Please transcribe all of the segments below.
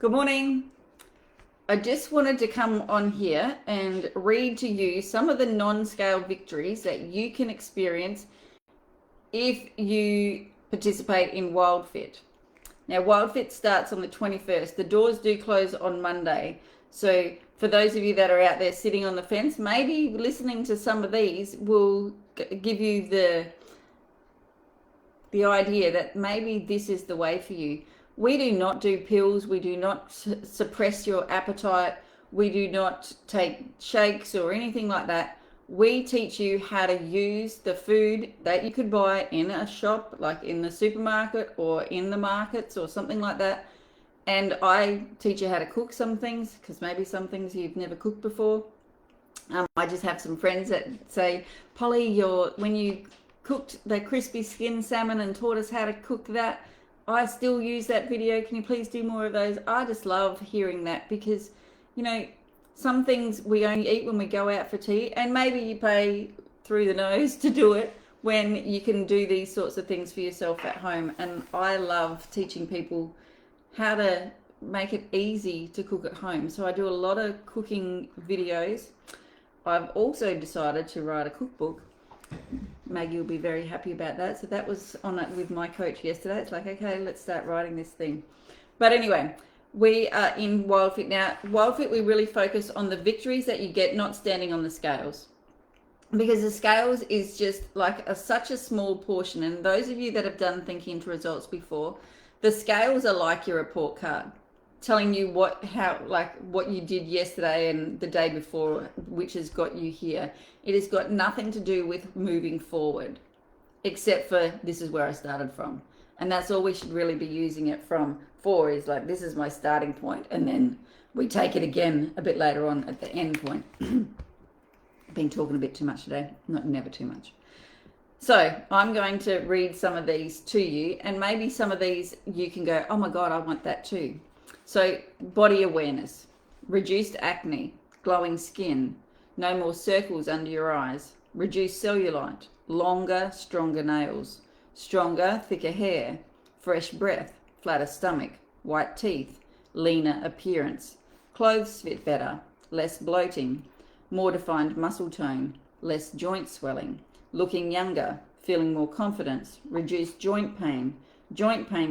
Good morning. I just wanted to come on here and read to you some of the non-scale victories that you can experience if you participate in WILDFIT. Now, WILDFIT starts on the 21st. The doors do close on Monday. So for those of you that are out there sitting on the fence, maybe listening to some of these will give you the idea that maybe this is the way for you. We do not do pills. We do not suppress your appetite. We do not take shakes or anything like that. We teach you how to use the food that you could buy in a shop, like in the supermarket or in the markets or something like that. And I teach you how to cook some things, because maybe some things you've never cooked before. I just have some friends that say, Polly, when you cooked the crispy skin salmon and taught us how to cook that, I still use that video. Can you please do more of those? I just love hearing that because, some things we only eat when we go out for tea, and maybe you pay through the nose to do it when you can do these sorts of things for yourself at home. And I love teaching people how to make it easy to cook at home. So I do a lot of cooking videos. I've also decided to write a cookbook. Maggie will be very happy about that. So that was on it with my coach yesterday. It's like, okay, let's start writing this thing. But anyway, we are in WILDFIT now. WILDFIT, we really focus on the victories that you get not standing on the scales, because the scales is just like such a small portion. And those of you that have done thinking into results before, the scales are like your report card, telling you what you did yesterday and the day before, which has got you here. It has got nothing to do with moving forward, except for this is where I started from. And that's all we should really be using it for is like, this is my starting point, and then we take it again a bit later on at the end point. Been talking a bit too much today. Never too much. So I'm going to read some of these to you, and maybe some of these you can go, oh my God, I want that too. So body awareness, reduced acne, glowing skin, no more circles under your eyes, reduced cellulite, longer, stronger nails, stronger, thicker hair, fresh breath, flatter stomach, white teeth, leaner appearance, clothes fit better, less bloating, more defined muscle tone, less joint swelling, looking younger, feeling more confidence, reduced joint pain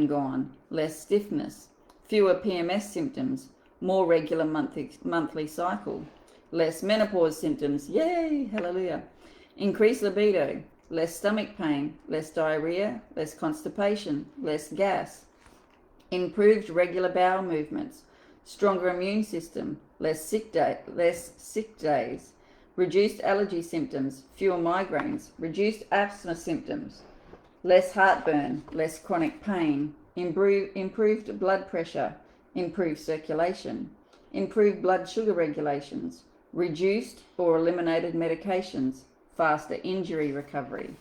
gone, less stiffness, fewer PMS symptoms, more regular monthly cycle, less menopause symptoms, yay, hallelujah, increased libido, less stomach pain, less diarrhea, less constipation, less gas, improved regular bowel movements, stronger immune system, less sick days, reduced allergy symptoms, fewer migraines, reduced asthma symptoms, less heartburn, less chronic pain, improved blood pressure, improved circulation, improved blood sugar regulations, reduced or eliminated medications, faster injury recovery.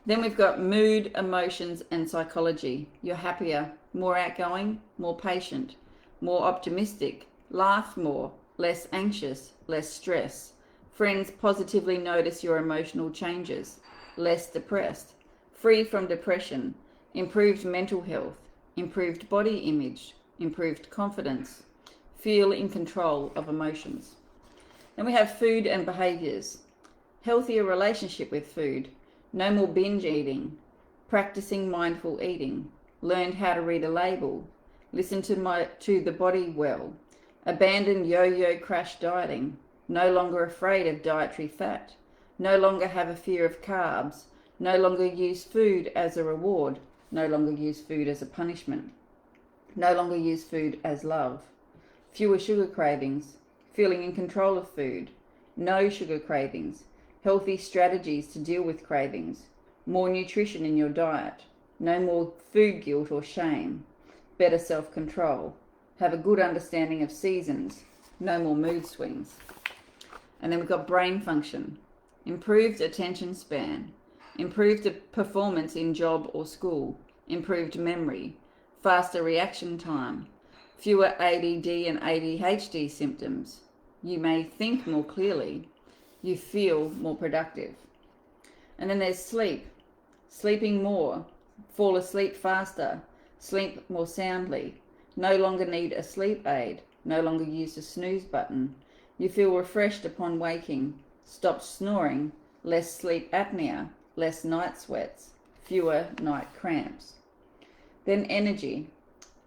Then we've got mood, emotions, and psychology. You're happier, more outgoing, more patient, more optimistic, laugh more, less anxious, less stress. Friends positively notice your emotional changes, less depressed, free from depression, improved mental health, improved body image, improved confidence, feel in control of emotions. Then we have food and behaviors. Healthier relationship with food, no more binge eating, practicing mindful eating, learned how to read a label, listen to the body well, abandoned yo-yo crash dieting, no longer afraid of dietary fat, no longer have a fear of carbs, no longer use food as a reward, no longer use food as a punishment, no longer use food as love, fewer sugar cravings, feeling in control of food, no sugar cravings, healthy strategies to deal with cravings, more nutrition in your diet, no more food guilt or shame, better self-control, have a good understanding of seasons, no more mood swings. And then we've got brain function, improved attention span, improved performance in job or school, improved memory, faster reaction time, fewer ADD and ADHD symptoms. You may think more clearly, you feel more productive. And then there's sleep, sleeping more, fall asleep faster, sleep more soundly, no longer need a sleep aid, no longer use the snooze button. You feel refreshed upon waking, stopped snoring, less sleep apnea, less night sweats, fewer night cramps. Then energy.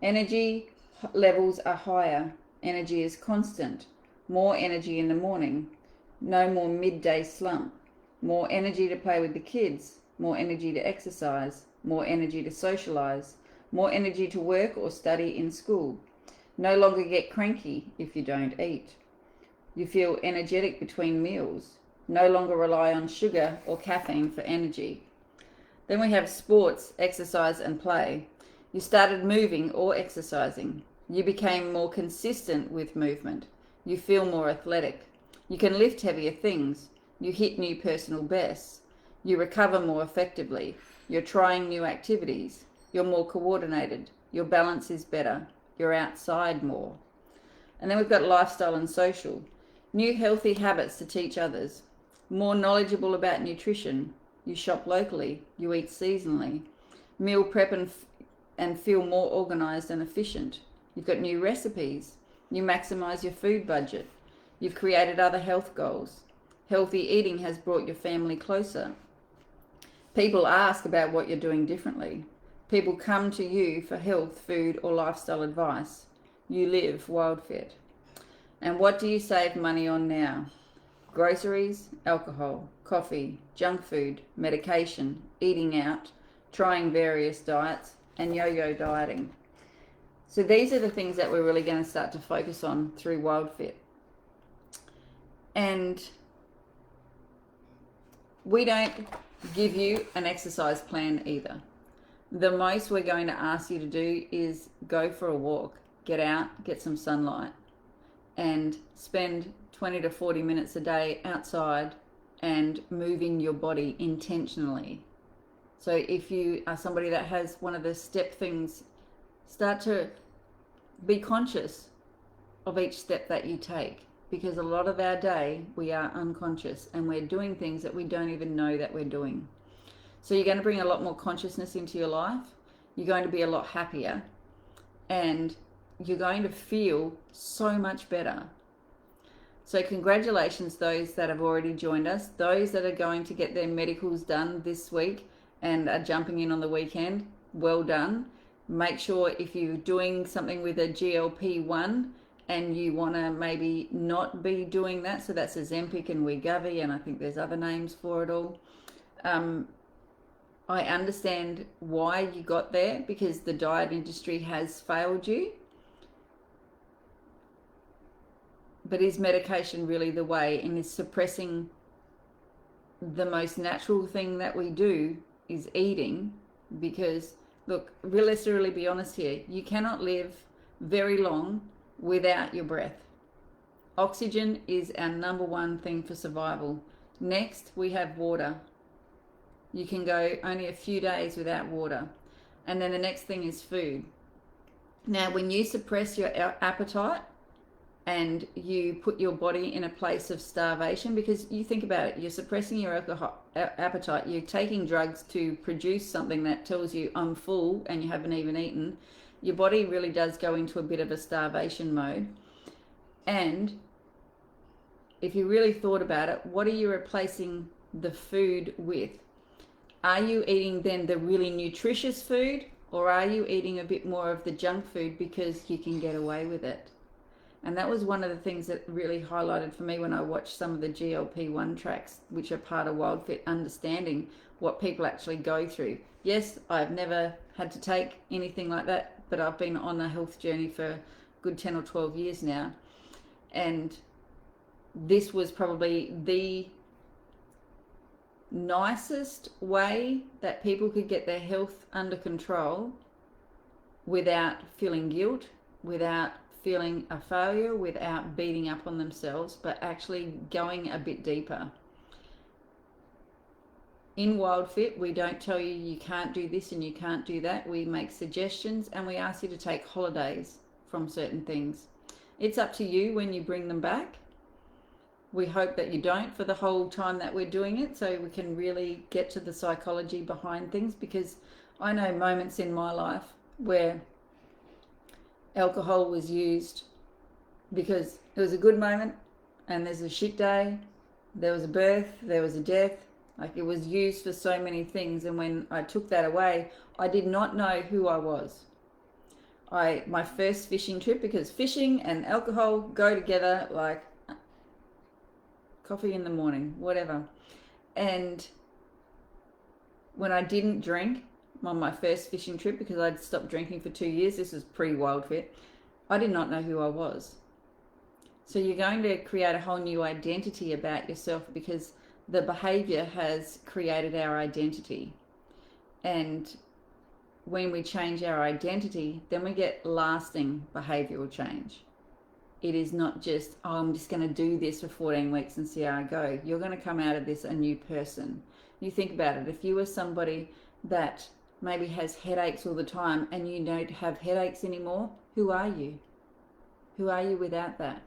Energy levels are higher. Energy is constant. More energy in the morning. No more midday slump. More energy to play with the kids. More energy to exercise. More energy to socialize. More energy to work or study in school. No longer get cranky if you don't eat. You feel energetic between meals. No longer rely on sugar or caffeine for energy. Then we have sports, exercise and play. You started moving or exercising. You became more consistent with movement. You feel more athletic. You can lift heavier things. You hit new personal bests. You recover more effectively. You're trying new activities. You're more coordinated. Your balance is better. You're outside more. And then we've got lifestyle and social. New healthy habits to teach others. More knowledgeable about nutrition. You shop locally. You eat seasonally. Meal prep and feel more organized and efficient. You've got new recipes. You maximize your food budget. You've created other health goals. Healthy eating has brought your family closer. People ask about what you're doing differently. People come to you for health, food, or lifestyle advice. You live WILDFIT. And what do you save money on now? Groceries, alcohol, coffee, junk food, medication, eating out, trying various diets, and yo-yo dieting. So these are the things that we're really going to start to focus on through WILDFIT. And we don't give you an exercise plan either. The most we're going to ask you to do is go for a walk, get out, get some sunlight, and spend 20 to 40 minutes a day outside and moving your body intentionally. So if you are somebody that has one of the step things, start to be conscious of each step that you take, because a lot of our day we are unconscious and we're doing things that we don't even know that we're doing. So you're going to bring a lot more consciousness into your life. You're going to be a lot happier and you're going to feel so much better. So congratulations those that have already joined us, those that are going to get their medicals done this week and are jumping in on the weekend, well done. Make sure if you're doing something with a GLP-1 and you want to maybe not be doing that, so that's Ozempic and Wegovy, and I think there's other names for it all. I understand why you got there, because the diet industry has failed you. But is medication really the way? And is suppressing the most natural thing that we do is eating? Because look, let's really be honest here. You cannot live very long without your breath. Oxygen is our number one thing for survival. Next, we have water. You can go only a few days without water. And then the next thing is food. Now, when you suppress your appetite and you put your body in a place of starvation, because you think about it, you're suppressing your appetite, you're taking drugs to produce something that tells you I'm full and you haven't even eaten, your body really does go into a bit of a starvation mode. And if you really thought about it, what are you replacing the food with? Are you eating then the really nutritious food, or are you eating a bit more of the junk food because you can get away with it? And that was one of the things that really highlighted for me when I watched some of the GLP-1 tracks, which are part of WILDFIT, understanding what people actually go through. Yes, I've never had to take anything like that, but I've been on a health journey for a good 10 or 12 years now. And this was probably the nicest way that people could get their health under control without feeling guilt, without feeling a failure, without beating up on themselves, but actually going a bit deeper. In WILDFIT, we don't tell you you can't do this and you can't do that. We make suggestions and we ask you to take holidays from certain things. It's up to you when you bring them back. We hope that you don't for the whole time that we're doing it, so we can really get to the psychology behind things, because I know moments in my life where Alcohol was used because it was a good moment, and there's a shit day, there was a birth, there was a death. Like, it was used for so many things, and when I took that away, I did not know who I was. My first fishing trip, because fishing and alcohol go together like coffee in the morning, whatever. And when I didn't drink on my first fishing trip, because I'd stopped drinking for 2 years, this was pre-WILDFIT, I did not know who I was. So you're going to create a whole new identity about yourself, because the behavior has created our identity. And when we change our identity, then we get lasting behavioral change. It is not just, oh, I'm just going to do this for 14 weeks and see how I go. You're going to come out of this a new person. You think about it. If you were somebody that maybe has headaches all the time and you don't have headaches anymore, who are you? Who are you without that?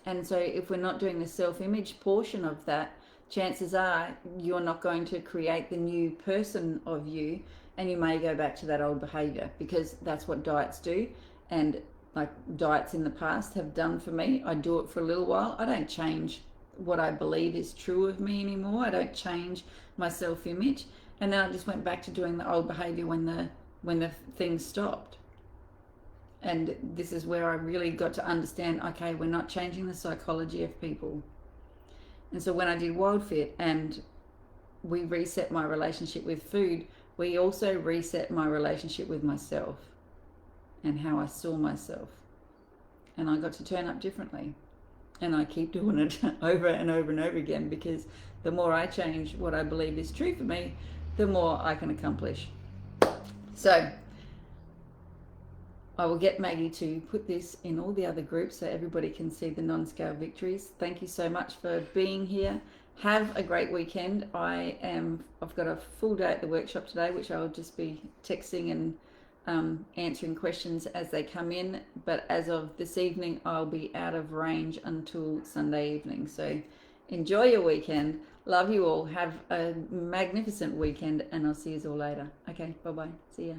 And so if we're not doing the self-image portion of that, chances are you're not going to create the new person of you, and you may go back to that old behavior, because that's what diets do. And like diets in the past have done for me, I do it for a little while. I don't change what I believe is true of me anymore. I don't change my self-image. And then I just went back to doing the old behavior when the things stopped. And this is where I really got to understand, okay, we're not changing the psychology of people. And so when I did WILDFIT and we reset my relationship with food, we also reset my relationship with myself and how I saw myself. And I got to turn up differently. And I keep doing it over and over and over again, because the more I change what I believe is true for me, the more I can accomplish. So I will get Maggie to put this in all the other groups so everybody can see the non-scale victories. Thank you so much for being here. Have a great weekend. I've got a full day at the workshop today, which I'll just be texting and answering questions as they come in. But as of this evening, I'll be out of range until Sunday evening. So enjoy your weekend. Love you all. Have a magnificent weekend, and I'll see you all later. Okay, bye-bye. See ya.